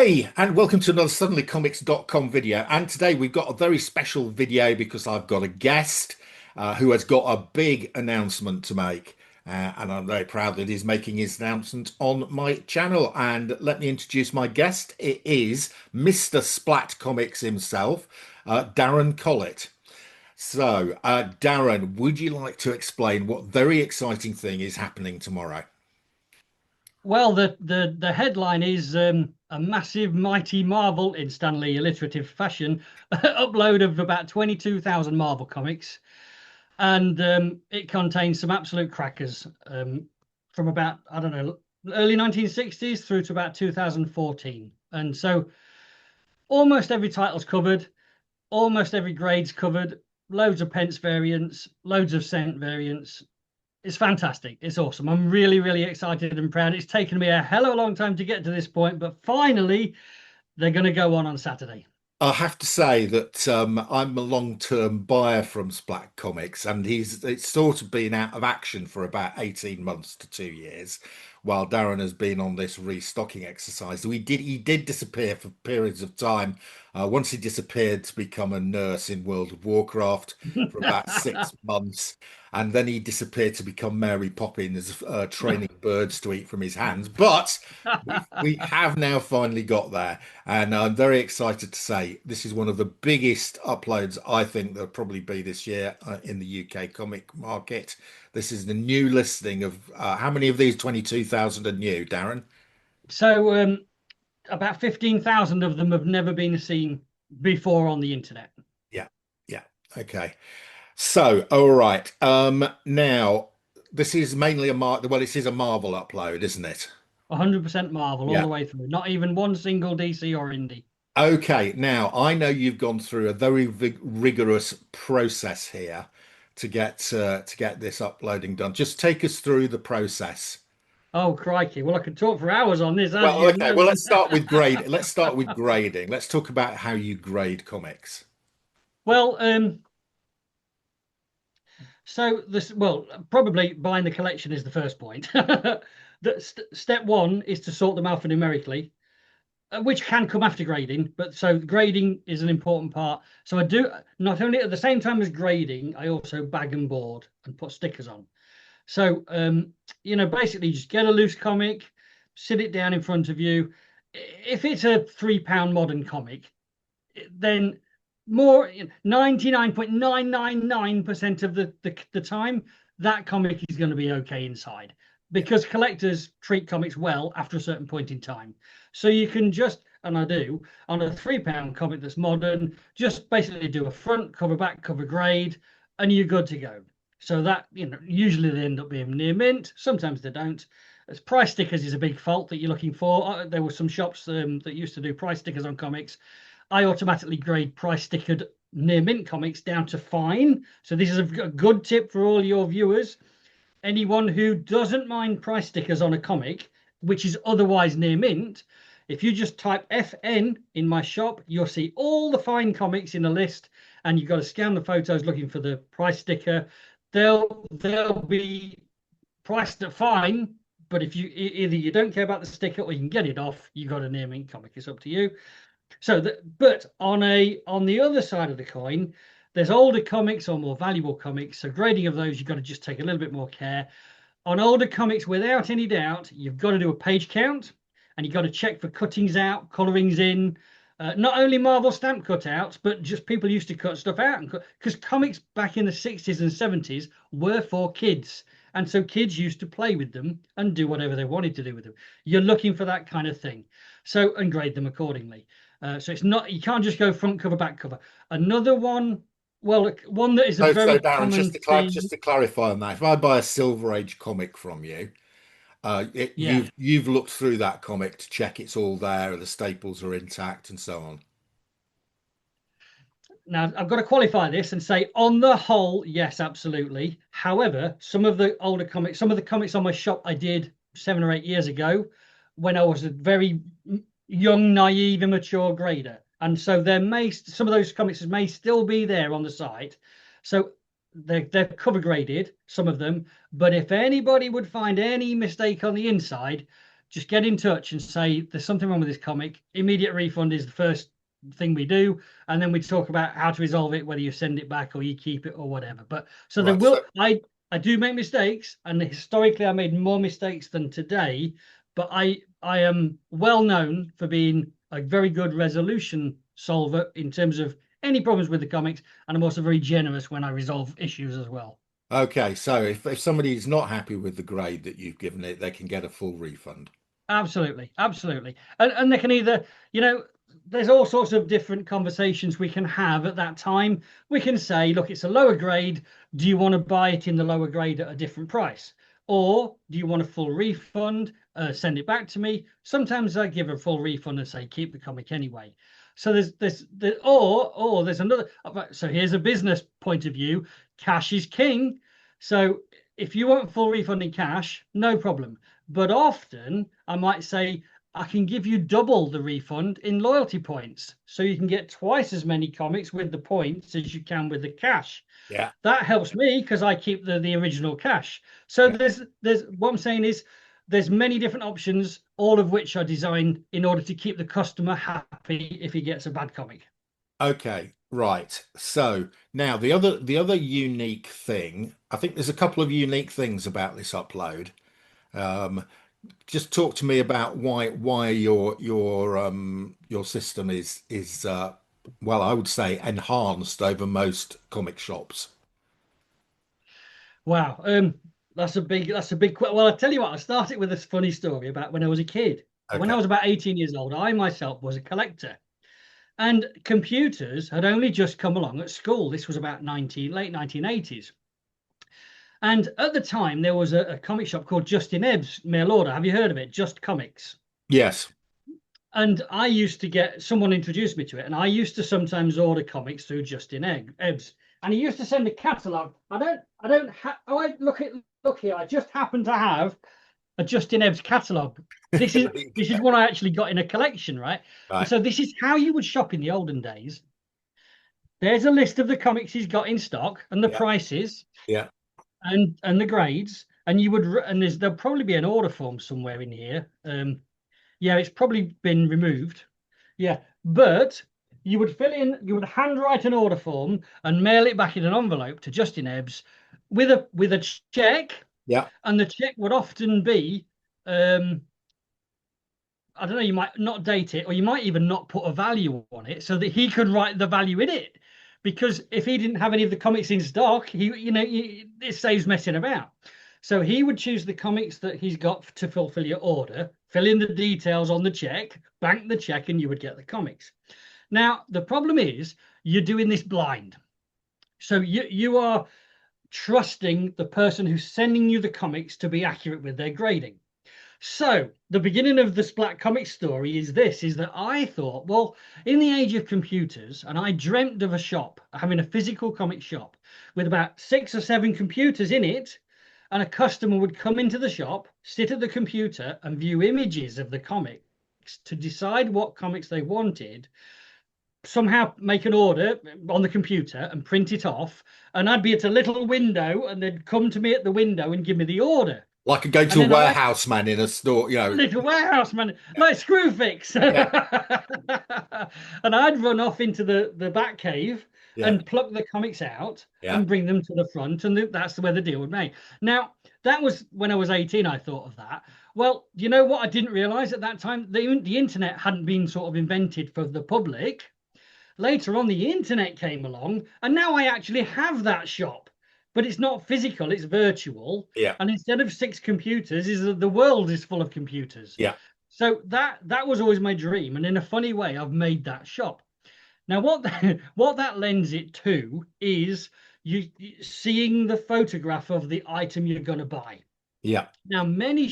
Hey, and welcome to another suddenlycomics.com video. And today we've got a very special video because I've got a guest who has got a big announcement to make. And I'm very proud that he's making his announcement on my channel. And let me introduce my guest. It is Mr. Splat Comics himself, Darren Collett. So, Darren, would you like to explain what very exciting thing is happening tomorrow? Well, the headline is a massive, mighty Marvel in Stanley alliterative fashion upload of about 22,000 Marvel comics, and it contains some absolute crackers from about I don't know early 1960s through to about 2014, and so almost every title's covered, almost every grade's covered, loads of pence variants, loads of cent variants. It's fantastic. It's awesome. I'm really, really excited and proud. It's taken me a hell of a long time to get to this point, but finally, they're going to go on Saturday. I have to say that I'm a long-term buyer from Splat Comics, and it's sort of been out of action for about 18 months to 2 years, while Darren has been on this restocking exercise. He did disappear for periods of time. Once he disappeared to become a nurse in World of Warcraft for about 6 months, and then he disappeared to become Mary Poppins, training birds to eat from his hands. But we have now finally got there. And I'm very excited to say this is one of the biggest uploads I think there'll probably be this year in the UK comic market. This is the new listing of how many of these 22,000 are new, Darren? So, about 15,000 of them have never been seen before on the internet. Yeah, yeah. Okay. So, all right. Now this is mainly well, this is a Marvel upload, isn't it? 100% Marvel all Yeah. the way through. Not even one single DC or indie. Okay, now I know you've gone through a very rigorous process here to get this uploading done. Just take us through the process. Oh, crikey. Well, I could talk for hours on this, as Well, you okay, know. well let's start with grade. Let's start with grading. Let's talk about how you grade comics. Well, so this, well, probably buying the collection is the first point. Step one is to sort them alphanumerically, which can come after grading, but so grading is an important part. So I do not only at the same time as grading, I also bag and board and put stickers on. So basically just get a loose comic, sit it down in front of you. If it's a £3 modern comic, then more 99.999% of the time that comic is going to be okay inside, Yeah. because collectors treat comics well after a certain point in time. So you can just, and I do, on a £3 comic that's modern, just basically do a front cover, back cover grade, and you're good to go. So that, usually they end up being near mint, sometimes they don't. As price stickers is a big fault that you're looking for. There were some shops that used to do price stickers on comics. I automatically grade price stickered near mint comics down to fine. So this is a good tip for all your viewers. Anyone who doesn't mind price stickers on a comic, which is otherwise near mint, if you just type FN in my shop, you'll see all the fine comics in a list, and you've got to scan the photos looking for the price sticker. They'll be priced at fine, but if you either you don't care about the sticker or you can get it off, you got a near mint comic. It's up to you. So but on the other side of the coin, there's older comics or more valuable comics. So grading of those, you've got to just take a little bit more care. On older comics, without any doubt, you've got to do a page count, and you've got to check for cuttings out, colorings in. Not only Marvel stamp cutouts, but just people used to cut stuff out, because comics back in the 60s and 70s were for kids. And so kids used to play with them and do whatever they wanted to do with them. You're looking for that kind of thing. So, and grade them accordingly. So it's not, you can't just go front cover, back cover. Another one, well, one that is a So very Darren, common thing. just to clarify on that, if I buy a Silver Age comic from you, Yeah. you've looked through that comic to check it's all there, the staples are intact, and so on. Now, I've got to qualify this and say, on the whole, yes, absolutely. However, some of the older comics, some of the comics on my shop I did 7 or 8 years ago when I was a very young, naive, immature grader. And so some of those comics may still be there on the site. So they're cover graded, some of them. But if anybody would find any mistake on the inside, just get in touch and say there's something wrong with this comic. Immediate refund is the first thing we do, and then we talk about how to resolve it, whether you send it back or you keep it or whatever. But so there Right. will I do make mistakes, and historically I made more mistakes than today, but I am well known for being a very good resolution solver in terms of any problems with the comics, and I'm also very generous when I resolve issues as well. Okay, so if somebody is not happy with the grade that you've given it, they can get a full refund. Absolutely, absolutely. And they can either, there's all sorts of different conversations we can have at that time. We can say, look, it's a lower grade. Do you want to buy it in the lower grade at a different price? Or do you want a full refund? Send it back to me. Sometimes I give a full refund and say, keep the comic anyway. So or there's another. So here's a business point of view. Cash is king. So if you want full refund in cash, no problem. But often I might say, I can give you double the refund in loyalty points. So you can get twice as many comics with the points as you can with the cash. Yeah. That helps me because I keep the original cash. So Yeah. there's what I'm saying is there's many different options, all of which are designed in order to keep the customer happy if he gets a bad comic. Okay, right. So now the other unique thing, I think there's a couple of unique things about this upload. Um, just talk to me about why your system is well, I would say enhanced over most comic shops. Wow. Well, I tell you what, I started with this funny story about when I was a kid. When Okay. I was about 18 years old, I myself was a collector. And computers had only just come along at school. This was about late 1980s. And at the time, there was a comic shop called Justin Ebbs mail order. Have you heard of it? Just Comics. Yes. And I used to get someone introduced me to it, and I used to sometimes order comics through Ebbs. And he used to send a catalog. I don't have. Oh, look here. I just happen to have a Justin Ebbs catalog. This is what I actually got in a collection, right? And Right. so this is how you would shop in the olden days. There's a list of the comics he's got in stock and the Yeah. prices Yeah. and the grades. And there'll probably be an order form somewhere in here. Yeah, it's probably been removed. Yeah, but you would handwrite an order form and mail it back in an envelope to Justin Ebbs with a check, Yeah. and the check would often be, I don't know, you might not date it, or you might even not put a value on it so that he could write the value in it. Because if he didn't have any of the comics in stock, it saves messing about. So he would choose the comics that he's got to fulfill your order, fill in the details on the check, bank the check, and you would get the comics. Now, the problem is you're doing this blind. So you are trusting the person who's sending you the comics to be accurate with their grading. So the beginning of the Splat Comics story is that I thought, well, in the age of computers, and I dreamt of a shop, having a physical comic shop with about 6 or 7 computers in it, and a customer would come into the shop, sit at the computer, and view images of the comics to decide what comics they wanted, somehow make an order on the computer and print it off, and I'd be at a little window, and they'd come to me at the window and give me the order. Like a go And to a then I warehouse man in a store, little warehouse man, like Screwfix. Yeah. And I'd run off into the back cave Yeah. and pluck the comics out Yeah. and bring them to the front, and that's where the deal would be. Now, that was when I was 18, I thought of that. Well, you know what I didn't realize at that time? The internet hadn't been sort of invented for the public. Later on, the internet came along, and now I actually have that shop, but it's not physical, it's virtual. Yeah. And instead of 6 computers, the world is full of computers. Yeah. So that was always my dream, and in a funny way, I've made that shop. Now, what that lends it to is you seeing the photograph of the item you're going to buy. Yeah. Now, many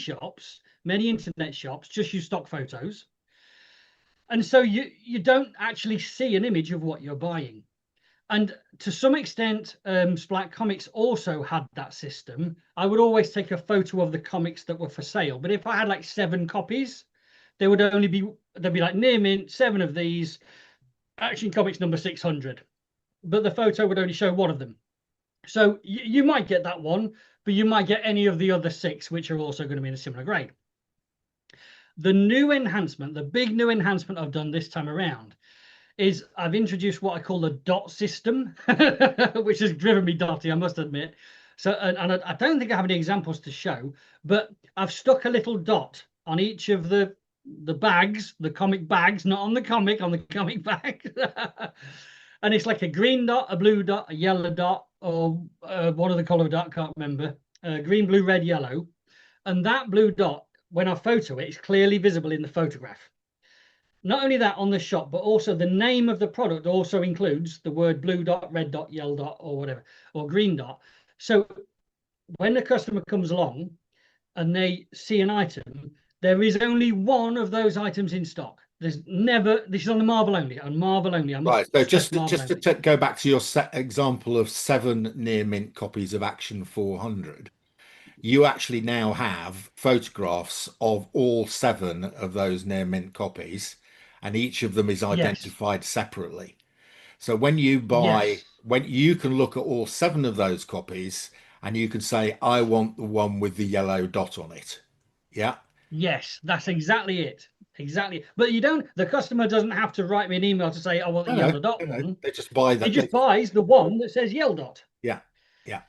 internet shops just use stock photos, and so you don't actually see an image of what you're buying. And to some extent, Splat Comics also had that system. I would always take a photo of the comics that were for sale, but if I had like 7 copies, there'd be like near mint, 7 of these, Action Comics number 600, but the photo would only show one of them. So you might get that one, but you might get any of the other 6, which are also going to be in a similar grade. The new enhancement, the big new enhancement I've done this time around, is I've introduced what I call the dot system, which has driven me dotty, I must admit. So, and I don't think I have any examples to show, but I've stuck a little dot on each of the bags, the comic bags, not on the comic, on the comic bag. And it's like a green dot, a blue dot, a yellow dot, or one of the color dot, can't remember. Green, blue, red, yellow. And that blue dot, when I photo it, it's clearly visible in the photograph. Not only that on the shop, but also the name of the product also includes the word blue dot, red dot, yellow dot, or whatever, or green dot. So when the customer comes along and they see an item, there is only one of those items in stock. There's never, this is on the Marvel only, on Marvel only. I must Right. So stress just Marvel just to only. go back to your set example of 7 near mint copies of Action 400, you actually now have photographs of all 7 of those near mint copies, and each of them is Yes, identified separately. So when you buy, yes, when you can look at all 7 of those copies and you can say, I want the one with the yellow dot on it. Yeah. yes, that's exactly it. Exactly. But you don't, the customer doesn't have to write me an email to say, I want the No, no, yellow dot no, no. one. They just buy He that. They just just, buys the one that says yellow dot. yeah, yeah.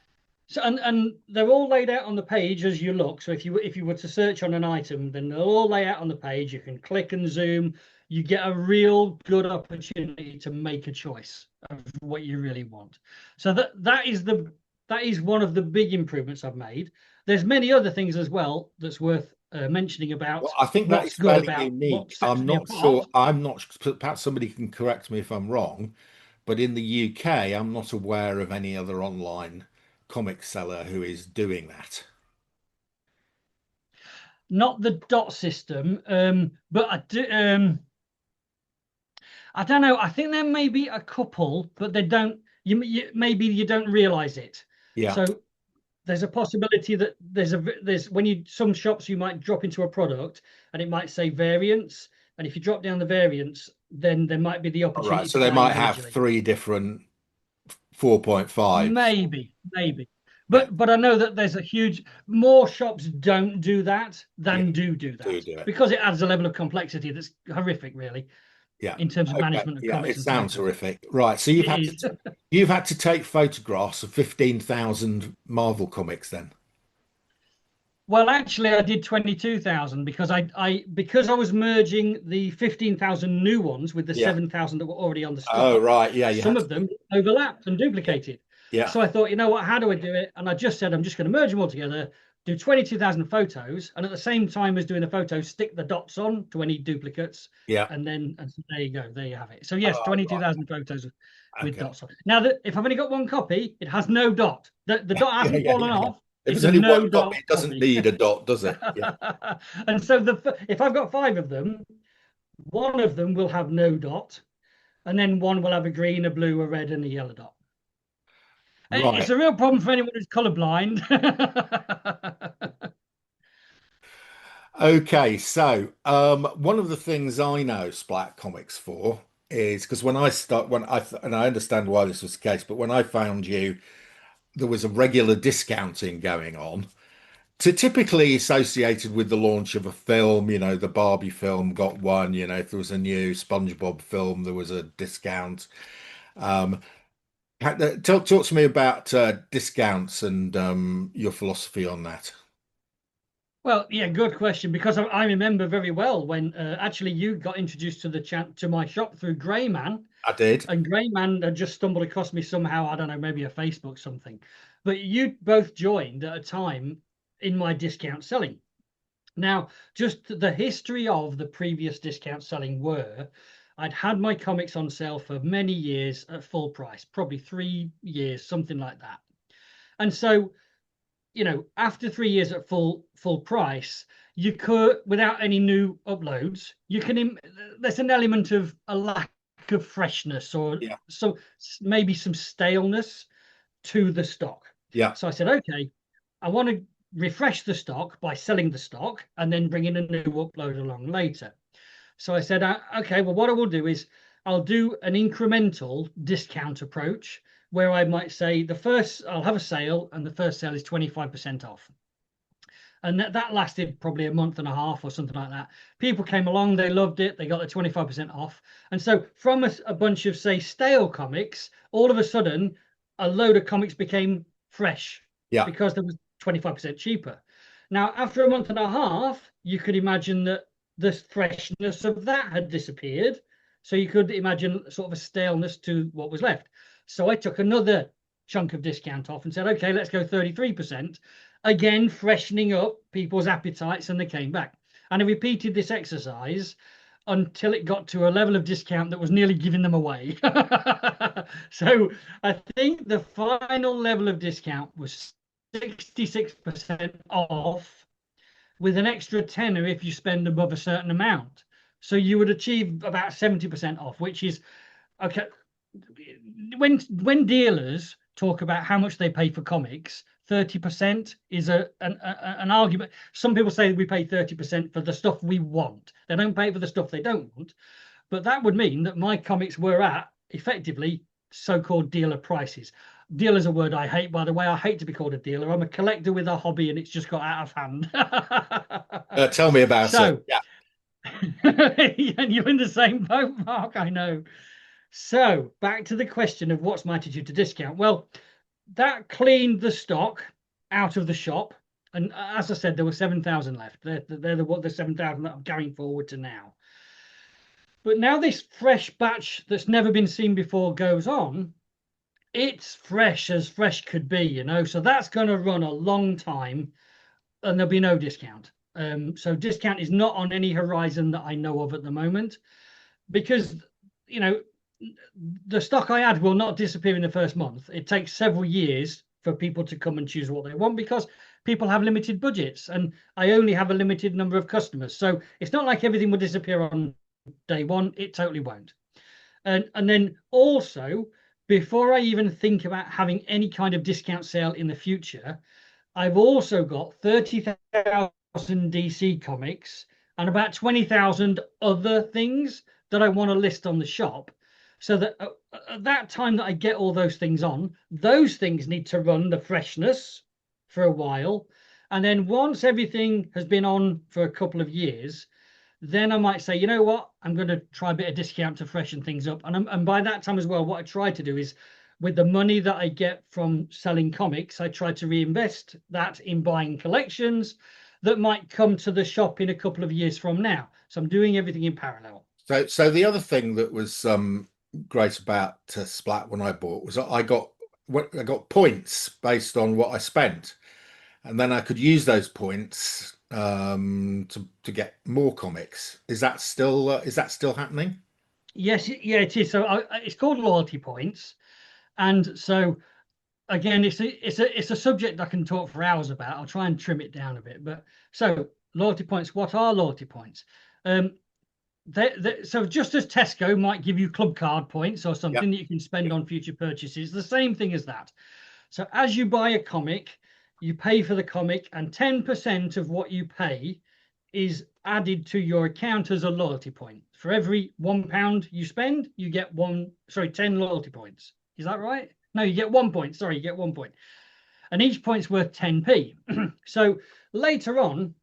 So and they're all laid out on the page as you look. So if you were to search on an item, then they'll all lay out on the page. You can click and zoom. You get a real good opportunity to make a choice of what you really want. So that is one of the big improvements I've made. There's many other things as well that's worth mentioning Well, about I think that what's is good fairly about what unique. sets I'm me not apart. sure. I'm not, perhaps somebody can correct me if I'm wrong, but in the UK, I'm not aware of any other online comic seller who is doing that. Not the dot system, but I do. I don't know. I think there may be a couple, but they don't. You maybe you don't realize it. Yeah. So there's a possibility that there's when you some shops you might drop into a product and it might say variants, and if you drop down the variants, then there might be the All right. opportunity So to they buy might have individually. 3 different 4.5s. Maybe. Yeah. But I know that there's a huge more shops don't do that Yeah. than do Do that do it. because it adds a level of complexity that's horrific, really, Yeah. in terms of Okay. management of Yeah. comics It and so sounds forth. horrific. Right. So It is. you've had to take photographs of 15,000 Marvel comics then. Well, actually, I did 22,000 because because I was merging the 15,000 new ones with the Yeah. 7,000 that were already on the Oh, stock. right. Yeah. You Some had to of do. them overlapped and Yeah. duplicated. Yeah. So I thought, you know what, how do I do it? And I just said, I'm just going to merge them all together, do 22,000 photos, and at the same time as doing the photos, stick the dots on to any duplicates. Yeah. And so there you go, there you have it. So yes, Oh, 22,000 photos right. with Okay. dots on. Now that if I've only got one copy, it has no dot. The dot Yeah. hasn't Yeah. fallen Yeah. Yeah. off. If It's it's a only one no copy, dot it doesn't copy. need a dot, does it? Yeah. And so if I've got 5 of them, one of them will have no dot, and then one will have a green, a blue, a red, and a yellow dot. It's Right. a real problem for anyone who's colorblind. Okay, so one of the things I know Splat Comics for is because and I understand why this was the case, but when I found you, there was a regular discounting going on, typically associated with the launch of a film. You know, the Barbie film got one. You know, if there was a new SpongeBob film, there was a discount. Um, talk to me about discounts and your philosophy on that. Well, yeah, good question. Because I remember very well when actually you got introduced to the chat to my shop through Greyman, I did. and Greyman had just stumbled across me somehow. I don't know, maybe a Facebook something. But you both joined at a time in my discount selling. Now, just the history of the previous discount selling were I'd had my comics on sale for many years at full price, probably 3 years, something like that. And so, after 3 years at full price, you could, without any new uploads, you can, there's an element of a lack of freshness or Yeah. so maybe some staleness to the stock. Yeah. So I said, okay, I want to refresh the stock by selling the stock and then bring in a new upload along later. So I said, okay, well, what I will do is I'll do an incremental discount approach where I might say I'll have a sale and the first sale is 25% off. And that lasted probably a month and a half or something like that. People came along, they loved it, they got the 25% off. And so from a bunch of, say, stale comics, all of a sudden, a load of comics became fresh Yeah. because there was 25% cheaper. Now, after a month and a half, you could imagine that the freshness of that had disappeared. So you could imagine sort of a staleness to what was left. So I took another chunk of discount off and said, okay, let's go 33%. Again, freshening up people's appetites, and they came back. And I repeated this exercise until it got to a level of discount that was nearly giving them away. So I think the final level of discount was 66% off, with an extra tenner if you spend above a certain amount. So you would achieve about 70% off, which is okay. When dealers talk about how much they pay for comics, 30% is an argument. Some people say we pay 30% for the stuff we want. They don't pay for the stuff they don't want. But that would mean that my comics were at effectively so-called dealer prices. Dealer's a word I hate, by the way. I hate to be called a dealer. I'm a collector with a hobby, and it's just got out of hand. Tell me about it. So, Yeah. and you're in the same boat, Mark, I know. So, back to the question of what's my attitude to discount. Well, that cleaned the stock out of the shop. And as I said, there were 7,000 left. They're the 7,000 that I'm carrying forward to now. But now this fresh batch that's never been seen before goes on. It's fresh as fresh could be, you know. So that's going to run a long time, and there'll be no discount. So discount is not on any horizon that I know of at the moment, because, you know, the stock I had will not disappear in the first month. It takes several years for people to come and choose what they want, because people have limited budgets, and I only have a limited number of customers. So it's not like everything will disappear on day one. It totally won't. And then also, before I even think about having any kind of discount sale in the future, I've also got 30,000 DC comics and about 20,000 other things that I want to list on the shop, so that at that time that I get all those things on, those things need to run the freshness for a while. And then once everything has been on for a couple of years, then I might say, you know what, I'm going to try a bit of discount to freshen things up. And by that time as well, what I try to do is, with the money that I get from selling comics, I try to reinvest that in buying collections that might come to the shop in a couple of years from now. So I'm doing everything in parallel. So the other thing that was great about Splat when I bought was I got points based on what I spent, and then I could use those points to get more comics. Is that still happening? Yes, yeah, it is. So it's called loyalty points, and so again, it's a subject I can talk for hours about. I'll try and trim it down a bit. But so loyalty points. What are loyalty points? So just as Tesco might give you club card points or something that you can spend on future purchases, the same thing as that. So as you buy a comic, you pay for the comic, and 10% of what you pay is added to your account as a loyalty point. For every £1 you spend, you get 10 loyalty points. Is that right? No, you get 1 point. Sorry, you get 1 point. And each point's worth 10p. So later on,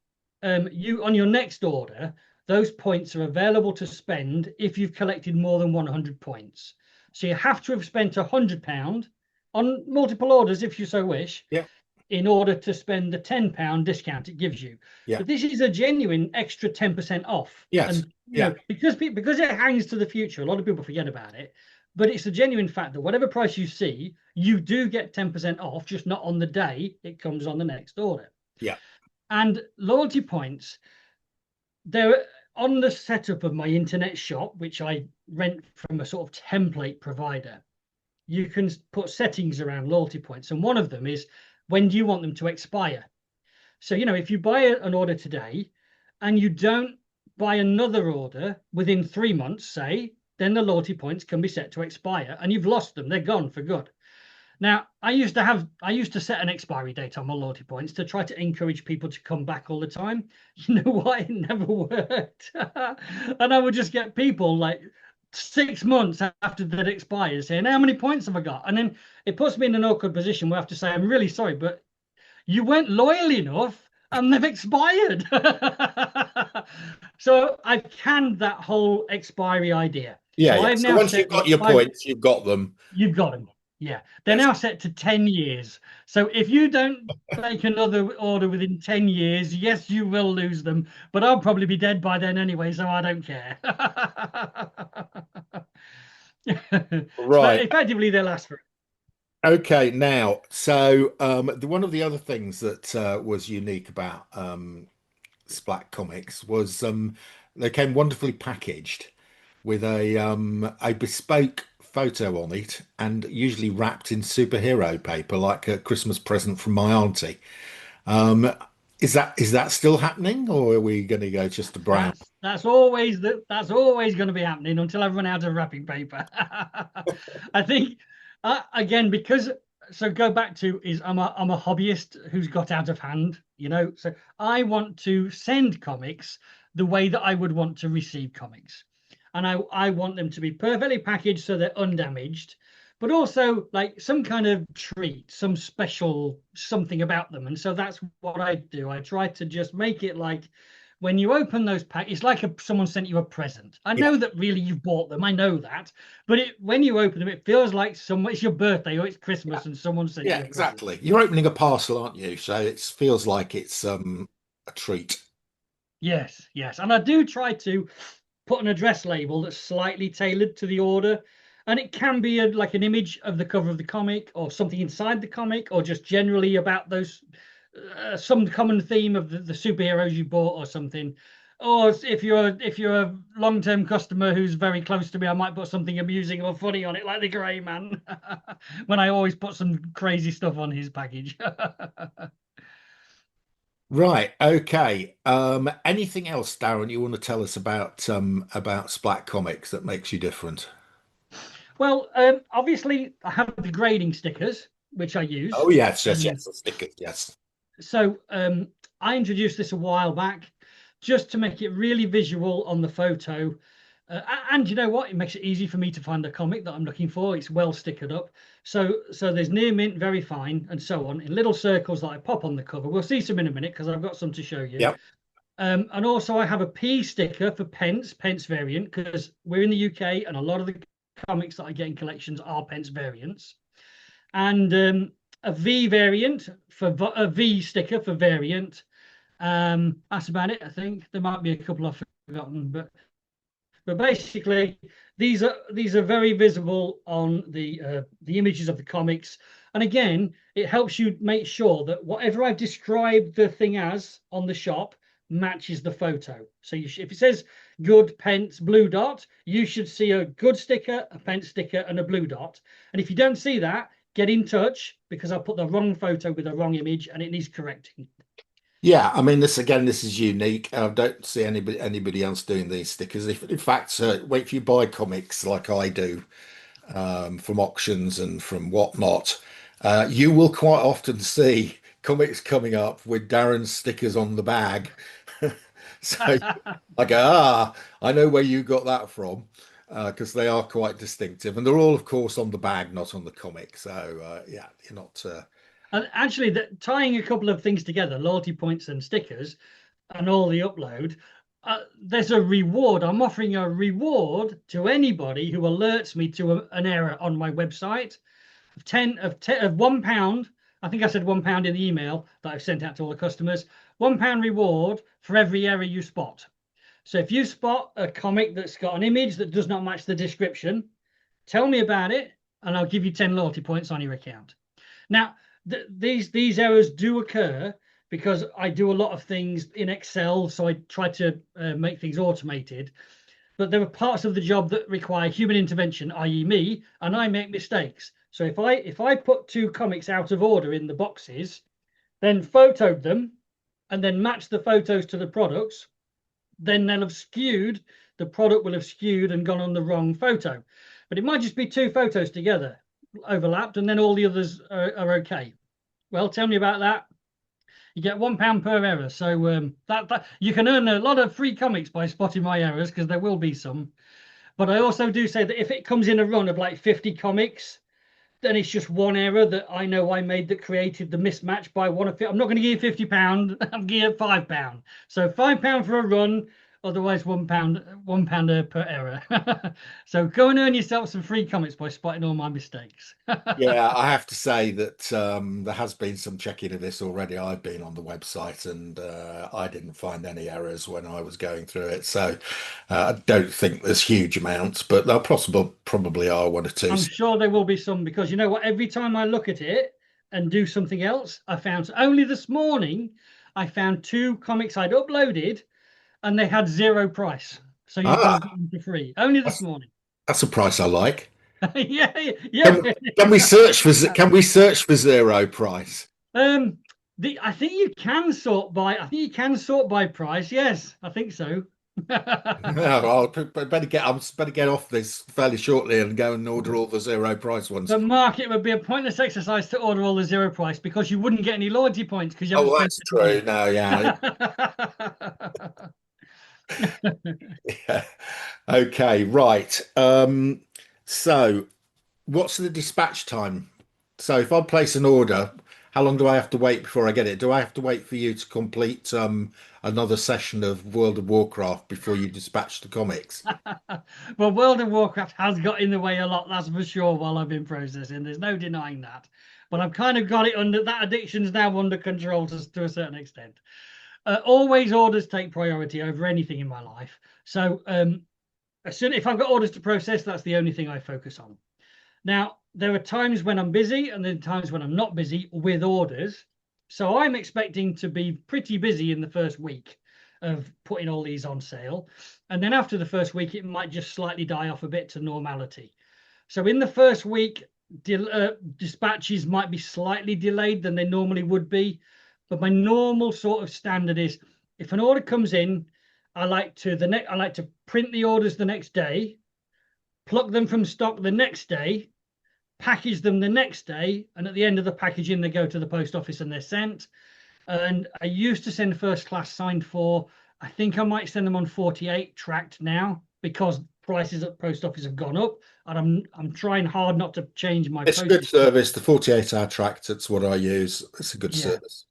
on your next order, those points are available to spend if you've collected more than 100 points. So you have to have spent £100 on multiple orders, if you so wish, in order to spend the £10 discount it gives you. But this is a genuine extra 10% off. Yes. And you know, because it hangs to the future, a lot of people forget about it. But it's a genuine fact that whatever price you see, you do get 10% off, just not on the day it comes on the next order. Yeah. And loyalty points, they're on the setup of my internet shop, which I rent from a sort of template provider. You can put settings around loyalty points, and one of them is, when do you want them to expire? So, you know, if you buy an order today and you don't buy another order within 3 months, say, then the loyalty points can be set to expire, and you've lost them. They're gone for good. Now, I used to set an expiry date on my loyalty points to try to encourage people to come back all the time. You know what? It never worked. And I would just get people like 6 months after that expires saying, how many points have I got? And then it puts me in an awkward position where I have to say, I'm really sorry, but you weren't loyal enough, and they've expired. So I've canned that whole expiry idea. Yeah, So yeah. I've So now once you've set got the your I've points, you've got them. you've got them. Yeah, they're Yes. now set to 10 years. So if you don't make another order within 10 years, yes, you will lose them, but I'll probably be dead by then anyway, so I don't care. But Right. effectively, they last for. Okay. Now, so one of the other things that was unique about Splat Comics was they came wonderfully packaged with a bespoke photo on it, and usually wrapped in superhero paper, like a Christmas present from my auntie. Um, is that still happening, or are we going to go just to brown? That's always going to be happening until I run out of wrapping paper. I think again because so go back to is I'm a hobbyist who's got out of hand, you know. So I want to send comics the way that I would want to receive comics, and I want them to be perfectly packaged so they're undamaged, but also like some kind of treat, some special something about them. And so that's what I do. I try to just make it like when you open those packs, it's like someone sent you a present. I Yeah, know that really you've bought them. I know that, but when you open them, it feels like it's your birthday or it's yeah, Christmas and someone sent yeah, you a present. exactly. You're opening a parcel, aren't you? So it feels like it's a treat. Yes, yes, and I do try to put an address label that's slightly tailored to the order, and it can be like an image of the cover of the comic or something inside the comic or just generally about those some common theme of the superheroes you bought or something. Or if you're a long-term customer who's very close to me, I might put something amusing or funny on it, like the Grey Man, when I always put some crazy stuff on his package. Right. Okay. Anything else, Darren, you want to tell us about Splat Comics that makes you different? Well, obviously, I have the grading stickers, which I Oh use. yes, yes, Um, yes. The stickers, yes. so I introduced this a while back just to make it really visual on the photo. And you know what? It makes it easy for me to find the comic that I'm looking for. It's well stickered up. So there's near mint, very fine, and so on in little circles that I pop on the cover. We'll see some in a minute because I've got some to show you. Yep. And also I have a P sticker for pence variant, because we're in the UK and a lot of the comics that I get in collections are pence variants. And a V variant for a V sticker for variant. That's about it. I think there might be a couple I've forgotten, but basically these are very visible on the images of the comics. And again, it helps you make sure that whatever I've described the thing as on the shop matches the photo. So if it says good pence blue dot, you should see a good sticker, a pence sticker, and a blue dot. And if you don't see that, get in touch, because I put the wrong photo with the wrong image and it needs correcting. Yeah, I mean, this is unique. I don't see anybody else doing these stickers. If, in fact, wait, if you buy comics like I do, from auctions and from whatnot, you will quite often see comics coming up with Darren's stickers on the bag. So I go, I know where you got that from, because they are quite distinctive, and they're all, of course, on the bag, not on the comic. So yeah, you're not. And actually, tying a couple of things together, loyalty points and stickers, and all the upload, there's a reward. I'm offering a reward to anybody who alerts me to an error on my website of £1. I think I said £1 in the email that I've sent out to all the customers. £1 reward for every error you spot. So if you spot a comic that's got an image that does not match the description, tell me about it, and I'll give you 10 loyalty points on your account. Now, these errors do occur because I do a lot of things in Excel, so I try to make things automated. But there are parts of the job that require human intervention, i.e., me, and I make mistakes. So if I put two comics out of order in the boxes, then photoed them, and then matched the photos to the products, then they'll have skewed. The product will have skewed and gone on the wrong photo. But it might just be two photos together, overlapped, and then all the others are okay. Well, tell me about that. You get £1 per error. So that you can earn a lot of free comics by spotting my errors, because there will be some. But I also do say that if it comes in a run of like 50 comics, then it's just one error that I know I made that created the mismatch by one of it. I'm not going to give you £50. I'm giving you £5. So £5 for a run, otherwise £1 per error. So go and earn yourself some free comics by spotting all my mistakes. Yeah, I have to say that there has been some checking of this already. I've been on the website and I didn't find any errors when I was going through it. So I don't think there's huge amounts, but there probably are one or two. I'm sure there will be some because you know what? Every time I look at it and do something else, I found only this morning I found two comics I'd uploaded and they had zero price. So you could have got Ah, them for free. Only this that's, morning. that's a price I like. Yeah, Can, yeah. can we search for zero price? Um, I think you can sort by. I think you can sort by price. Yes, I think so. No, better get off this fairly shortly and go and order all the zero price ones. But Mark, it would be a pointless exercise to order all the zero price because you wouldn't get any loyalty points because you haven't Oh, spent that's any true. No, yeah. money. Yeah. Okay, right. So what's the dispatch time? So if I place an order, how long do I have to wait before I get it? Do I have to wait for you to complete another session of World of Warcraft before you dispatch the comics? Well, World of Warcraft has got in the way a lot, that's for sure, while I've been processing. There's no denying that. But I've kind of got it under that addiction's now under control to a certain extent. Always orders take priority over anything in my life. So as soon if I've got orders to process, that's the only thing I focus on. Now, there are times when I'm busy and then times when I'm not busy with orders. So I'm expecting to be pretty busy in the first week of putting all these on sale. And then after the first week, it might just slightly die off a bit to normality. So in the first week, dispatches might be slightly delayed than they normally would be. But my normal sort of standard is if an order comes in, I like to print the orders the next day, pluck them from stock the next day, package them the next day, and at the end of the packaging, they go to the post office and they're sent. And I used to send first class signed for. I think I might send them on 48 tracked now because prices at post office have gone up, and I'm trying hard not to change my It's a good postage. service. The 48-hour tract, that's what I use. It's a good Yeah. service.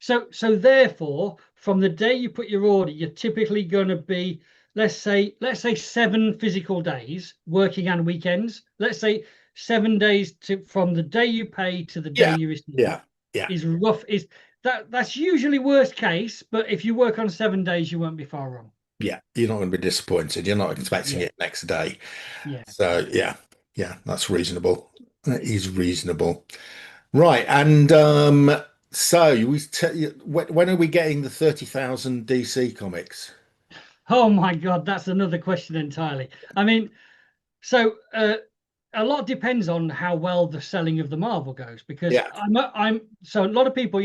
So therefore, from the day you put your order, you're typically going to be, let's say 7 physical days, working and weekends. Let's say 7 days from the day you pay to the day Yeah, you receive yeah, yeah, is rough. Is that's usually worst case, but if you work on 7 days, you won't be far wrong. yeah. You're not going to be disappointed. You're not expecting Yeah, it next day. yeah. So yeah, yeah, that's reasonable. That is reasonable. Right, and so when are we getting the 30,000 DC comics? Oh my God, that's another question entirely. I mean, so a lot depends on how well the selling of the Marvel goes because Yeah, I'm so a lot of people,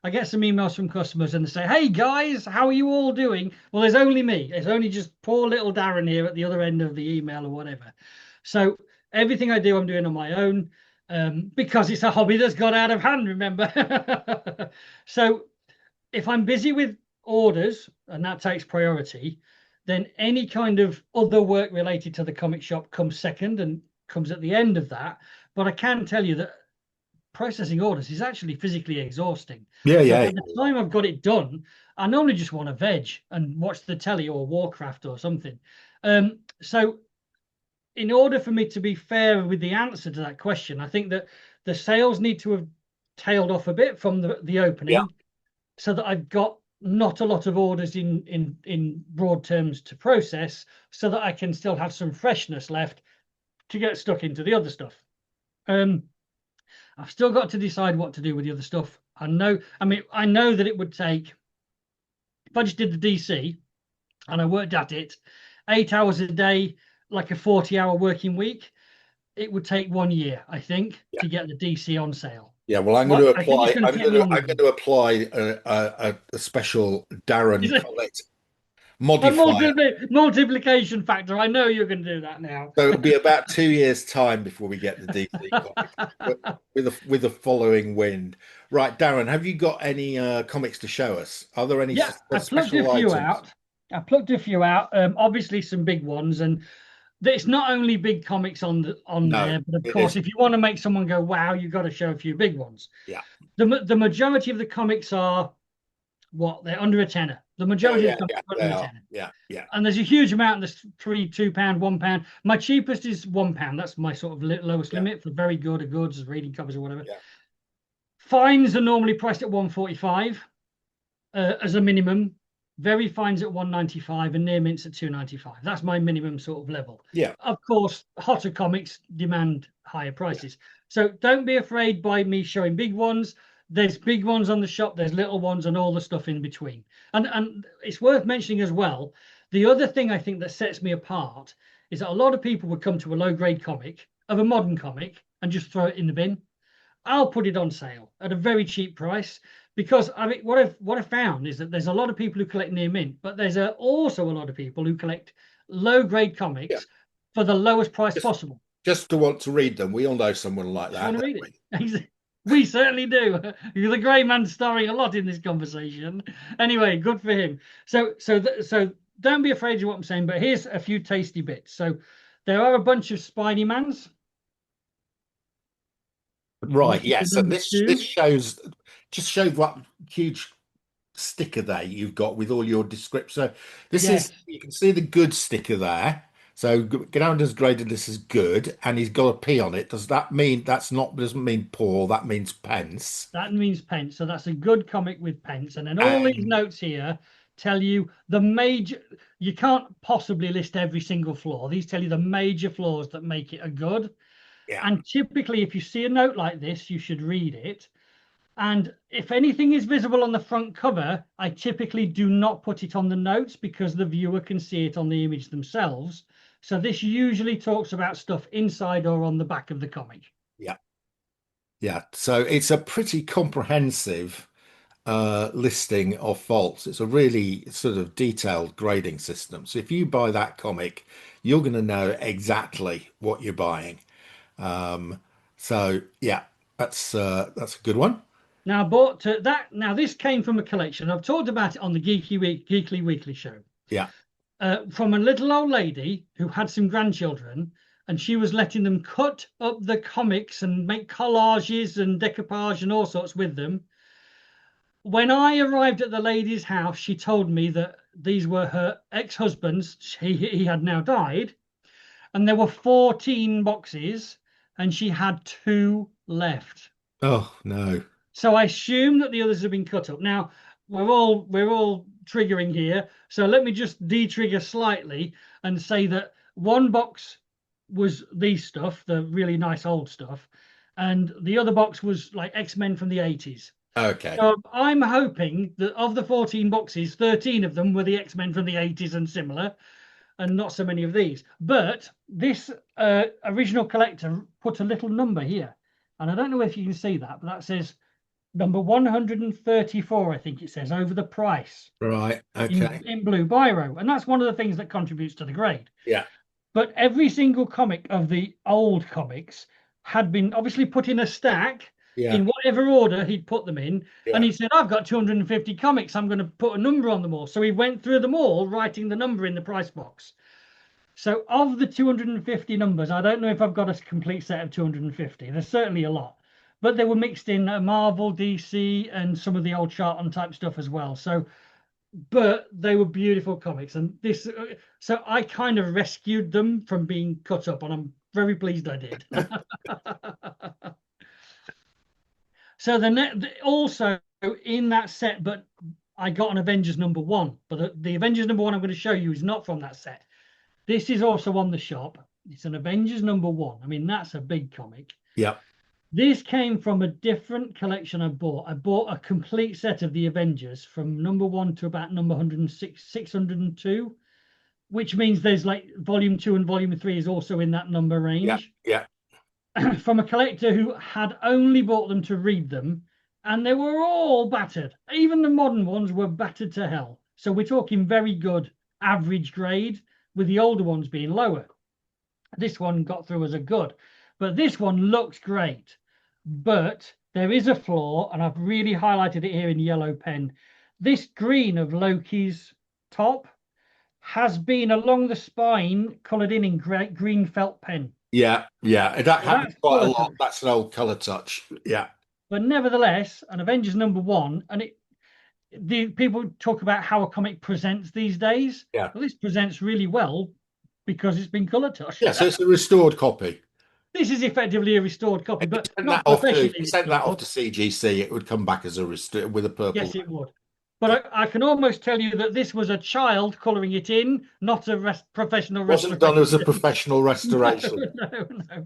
I get some emails from customers and they say, "Hey guys, how are you all doing?" Well, there's only me. It's only just poor little Darren here at the other end of the email or whatever. So everything I do, I'm doing on my own because it's a hobby that's got out of hand. Remember, so if I'm busy with orders and that takes priority, then any kind of other work related to the comic shop comes second and comes at the end of that. But I can tell you that processing orders is actually physically exhausting. yeah, So yeah, by the time I've got it done, I normally just want to veg and watch the telly or Warcraft or something. So in order for me to be fair with the answer to that question, I think that the sales need to have tailed off a bit from the yeah. opening so that I've got not a lot of orders in broad terms to process so that I can still have some freshness left to get stuck into the other stuff. Um, I've still got to decide what to do with the other stuff. I know that it would take, if I just did the DC and I worked at it 8 hours a day, like a 40-hour working week, it would take 1 year, I think, Yeah. to get the DC on sale. Yeah, well, I'm going Well, to I think it's apply. going to take I'm longer. going to apply a special Darren Is it Collett a modifier. multiplication factor? I know you're going to do that now. So it'll be about 2 years' time before we get the DC comics with the following wind. Right, Darren, have you got any comics to show us? Are there any Yeah, I plucked a special few items? out. I plucked a few out. Obviously, some big ones, and It's not only big comics on No, there, but of it course, isn't. if you want to make someone go, wow, you've got to show a few big ones. Yeah. The majority of the comics are what? They're under a tenner. The Yeah, majority of yeah, the comics yeah. are They under a are. tenner. Yeah, yeah, And there's a huge amount. There's three, £2, £1. My cheapest is £1. That's my sort of lowest yeah, limit for very good or goods, reading covers or whatever. yeah. Fines are normally priced at 145 as a minimum. Very fines at 195 and near mints at 295. That's my minimum sort of level. Yeah, Of course, hotter comics demand higher yeah. prices. So don't be afraid by me showing big ones. There's big ones on the shop, there's little ones and all the stuff in between. And it's worth mentioning as well, the other thing I think that sets me apart is that a lot of people would come to a low grade comic of a modern comic and just throw it in the bin. I'll put it on sale at a very cheap price because I mean what I've found is that there's a lot of people who collect near mint, but there's also a lot of people who collect low grade Yeah. comics for the lowest price Just possible. just to want to read them. We all know someone like Just that, want to don't read we? it. We certainly do. The grey man starring a lot in this conversation. Anyway, good for him. So don't be afraid of what I'm saying, but here's a few tasty bits. So there are a bunch of Spidey Mans. Right, This is the yes. And number this two. shows just shows what huge sticker there you've got with all your description. So this is, Yes. you can see the good sticker there. So Grounder's graded this as good, and he's got a P on it. Does that mean that's not, doesn't mean poor, that means pence? That means pence. So that's a good comic with pence. And then all these And notes here tell you the major, you can't possibly list every single flaw. These tell you the major flaws that make it a good. yeah, And typically, if you see a note like this, you should read it. And if anything is visible on the front cover, I typically do not put it on the notes because the viewer can see it on the image themselves. So this usually talks about stuff inside or on the back of the comic. yeah, yeah. So it's a pretty comprehensive listing of faults. It's a really sort of detailed grading system. So if you buy that comic, you're going to know exactly what you're buying. Um, so yeah, that's a good one. Now, I bought that. Now, this came from a collection. I've talked about it on the Geekly Weekly show. Yeah. From a little old lady who had some grandchildren, and she was letting them cut up the comics and make collages and decoupage and all sorts with them. When I arrived at the lady's house, she told me that these were her ex-husband's. He had now died, and there were 14 boxes, and she had two left. Oh no. So I assume that the others have been cut up. Now we're all triggering here. So let me just de-trigger slightly and say that one box was these stuff, the really nice old stuff, and the other box was like X-Men from the 80s. Okay. So I'm hoping that of the 14 boxes, 13 of them were the X-Men from the 80s and similar, and not so many of these. But this original collector put a little number here. And I don't know if you can see that, but that says number 134, I think it says, over the price Right. Okay. in blue biro. And that's one of the things that contributes to the grade. Yeah. But every single comic of the old comics had been obviously put in a stack Yeah. in whatever order he'd put them in. And Yeah. he said, I've got 250 comics. I'm going to put a number on them all. So he went through them all, writing the number in the price box. So of the 250 numbers, I don't know if I've got a complete set of 250. There's certainly a lot. But they were mixed in Marvel, DC, and some of the old Charlton type stuff as well. So, but they were beautiful comics. And this, so I kind of rescued them from being cut up, and I'm very pleased I did. So also in that set, but I got an Avengers #1. But the Avengers #1 I'm going to show you is not from that set. This is also on the shop. It's an Avengers #1. I mean, that's a big comic. Yeah. This came from a different collection I bought. I bought a complete set of the Avengers from #1 to about number 106, 602, which means there's like volume 2 and volume 3 is also in that number Yeah. range. Yeah. From a collector who had only bought them to read them, and they were all battered. Even the modern ones were battered to hell. So we're talking very good average grade, with the older ones being lower. This one got through as a good, but this one looks great. But there is a flaw, and I've really highlighted it here in yellow pen. This green of Loki's top has been along the spine coloured in green felt pen. Yeah, yeah. That So happens that's quite a colour lot. touch. That's an old color touch. Yeah, But nevertheless, an Avengers #1, and the people talk about how a comic presents these days. yeah. Well, this presents really well because it's been colour touched. Yeah, so it's a restored copy. This is effectively a restored copy, If you but sent that not off to if professionally you sent that off restored. to CGC, it would come back as a with a purple. Yes, it would. But I can almost tell you that this was a child colouring it in, not a professional Wasn't done as a restoration. professional No, restoration. no, no.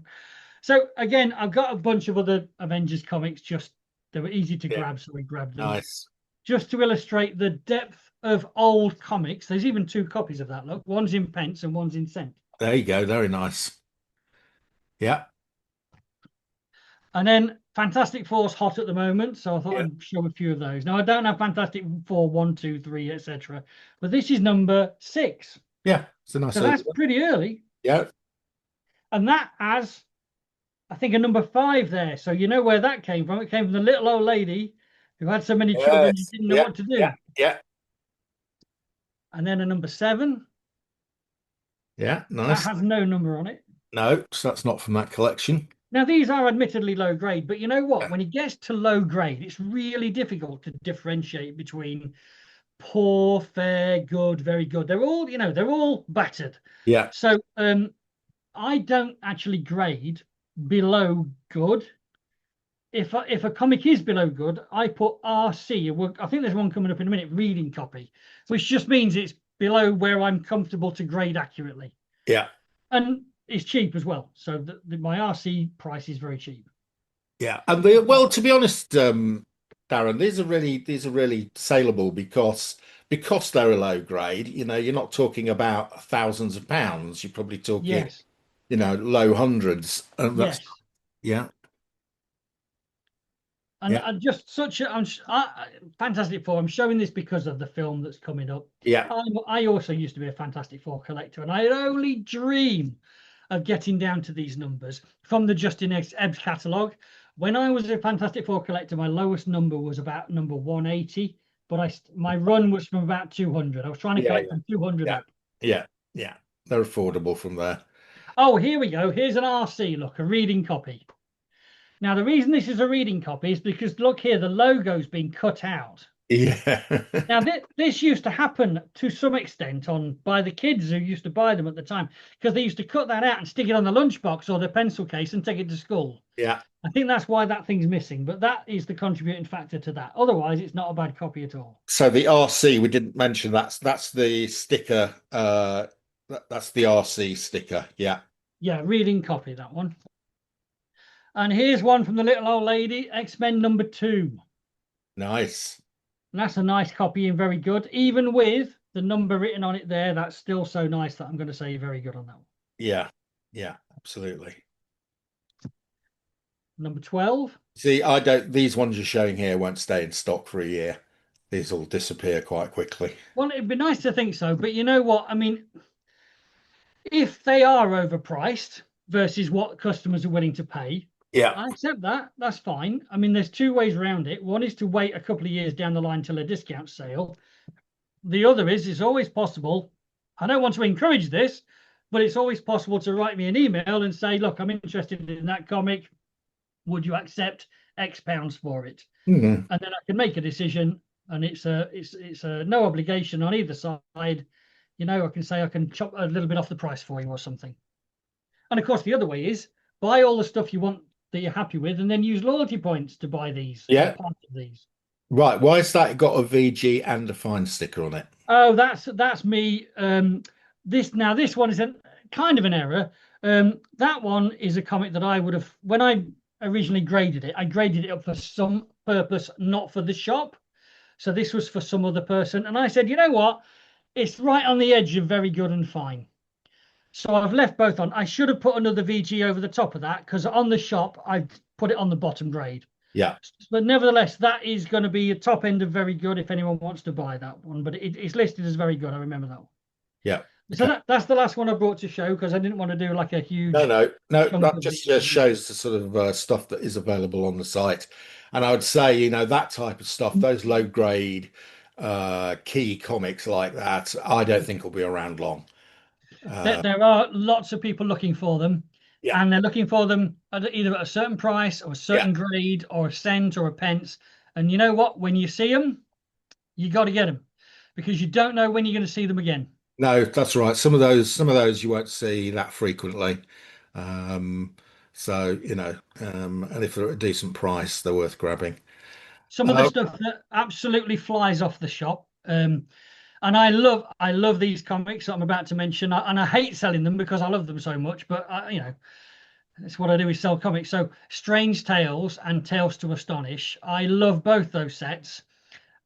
So again, I've got a bunch of other Avengers comics. Just they were easy to Yeah, grab, so we grabbed them. nice. Just to illustrate the depth of old comics. There's even two copies of that. Look, one's in pence and one's in cent. There you go. Very nice. Yeah, And then Fantastic Four's hot at the moment, so I thought yeah, I'd show a few of those. Now I don't have Fantastic Four 1, 2, 3, etc., but this is #6, yeah. It's a nice so early that's one. pretty early, Yeah. and that has, I think, a #5 there. So you know where that came from? It came from the little old lady who had so many children and Yes. didn't know Yeah. what to Yeah. do, Yeah. and then a #7 Yeah. that Nice. has no number on it. No, so that's not from that collection. Now, these are admittedly low grade, but you know what? Yeah. When it gets to low grade, it's really difficult to differentiate between poor, fair, good, very good. They're all, they're all battered. Yeah. So I don't actually grade below good. If a comic is below good, I put RC. I think there's one coming up in a minute, reading copy, which just means it's below where I'm comfortable to grade accurately. Yeah. And it's cheap as well. So my RC price is very cheap. Yeah. And well, to be honest, Darren, these are really saleable because they're a low grade. You're not talking about thousands of pounds. You're probably talking, Yes, low hundreds. And that's yes. yeah, And yeah, I just such a Fantastic Four. I'm showing this because of the film that's coming up. yeah, I also used to be a Fantastic Four collector, and I only dream of getting down to these numbers from the Justin Ebbs catalogue. When I was a Fantastic Four collector, my lowest number was about number 180, but my run was from about 200. I was trying to yeah, collect from 200 yeah, up. yeah, yeah. They're affordable from there. Oh, here we go. Here's an RC. Look, a reading copy. Now, the reason this is a reading copy is because look here, the logo's been cut out. Yeah. Now, this used to happen to some extent by the kids who used to buy them at the time, because they used to cut that out and stick it on the lunchbox or the pencil case and take it to school. Yeah. I think that's why that thing's missing, but that is the contributing factor to that. Otherwise, it's not a bad copy at all. So the RC we didn't mention that's the sticker. That's the RC sticker. Yeah. Yeah, reading copy, that one. And here's one from the little old lady, X-Men #2. Nice. And that's a nice copy and very good. Even with the number written on it there, that's still so nice that I'm going to say very good on that one. Yeah. Yeah. Absolutely. #12. See, these ones you're showing here won't stay in stock for a year. These will disappear quite quickly. Well, it'd be nice to think so, but you know what? I mean, if they are overpriced versus what customers are willing to pay, Yeah. I accept that. That's fine. I mean, there's two ways around it. One is to wait a couple of years down the line till a discount sale. The other is it's always possible. I don't want to encourage this, but it's always possible to write me an email and say, look, I'm interested in that comic. Would you accept X pounds for it? Mhm. And then I can make a decision, and it's a no obligation on either side. I can say I can chop a little bit off the price for you or something. And of course, the other way is buy all the stuff you want that you're happy with, and then use loyalty points to buy these or Yeah. part of these. Right. Why has that got a VG and a fine sticker on it? Oh, that's me. This one is kind of an error. That one is a comic that I would have, when I originally graded it, I graded it up for some purpose, not for the shop. So this was for some other person, and I said, you know what? It's right on the edge of very good and fine. So I've left both on. I should have put another VG over the top of that, because on the shop I put it on the bottom grade. Yeah. But nevertheless, that is going to be a top end of very good if anyone wants to buy that one. But it's listed as very good. I remember that one. Yeah. So Okay. that's the last one I brought to show, because I didn't want to do like a huge No. chunk That of just these. shows the sort of stuff that is available on the site. And I would say, that type of stuff, those low grade, key comics like that, I don't think will be around long. There are lots of people looking for them, Yeah, and they're looking for them either at a certain price or a yeah. certain grade or a cent or a pence. And you know what? When you see them, you got to get them because you don't know when you're going to see them again. No, that's right. Some of those you won't see that frequently. Um, so, and if they're at a decent price, they're worth grabbing. Some of the Uh, stuff that absolutely flies off the shop. And I love these comics that I'm about to mention, and I hate selling them because I love them so much. But it's what I do is sell comics. So Strange Tales and Tales to Astonish, I love both those sets,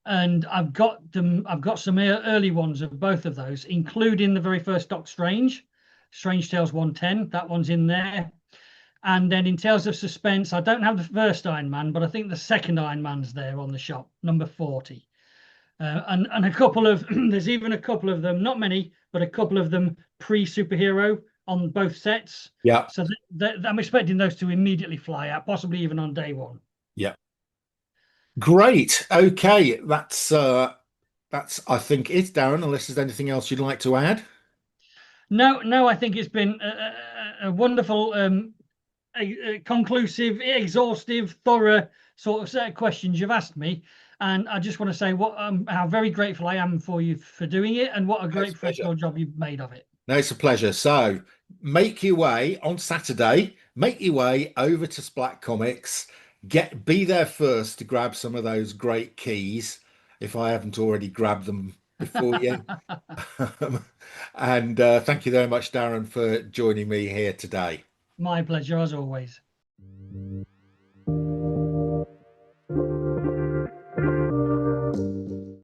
and I've got them. I've got some early ones of both of those, including the very first Doc Strange, Strange Tales 110. That one's in there. And then in Tales of Suspense, I don't have the first Iron Man, but I think the second Iron Man's there on the shop, number 40. And a couple of there's even a couple of them, not many, but a couple of them pre-superhero on both sets. yeah, So I'm expecting those to immediately fly out, possibly even on day one. yeah. Great. Okay, that's I think it, Darren, unless there's anything else you'd like to add. No, no, I think it's been a wonderful, conclusive, exhaustive, thorough sort of set of questions you've asked me. And I just want to say how very grateful I am for you for doing it, and what a No, it's great a pleasure. professional job you've made of it. No, it's a pleasure. So make your way on Saturday, make your way over to Splat Comics, be there first to grab some of those great keys, if I haven't already grabbed them before you. And thank you very much, Darren, for joining me here today. My pleasure, as always.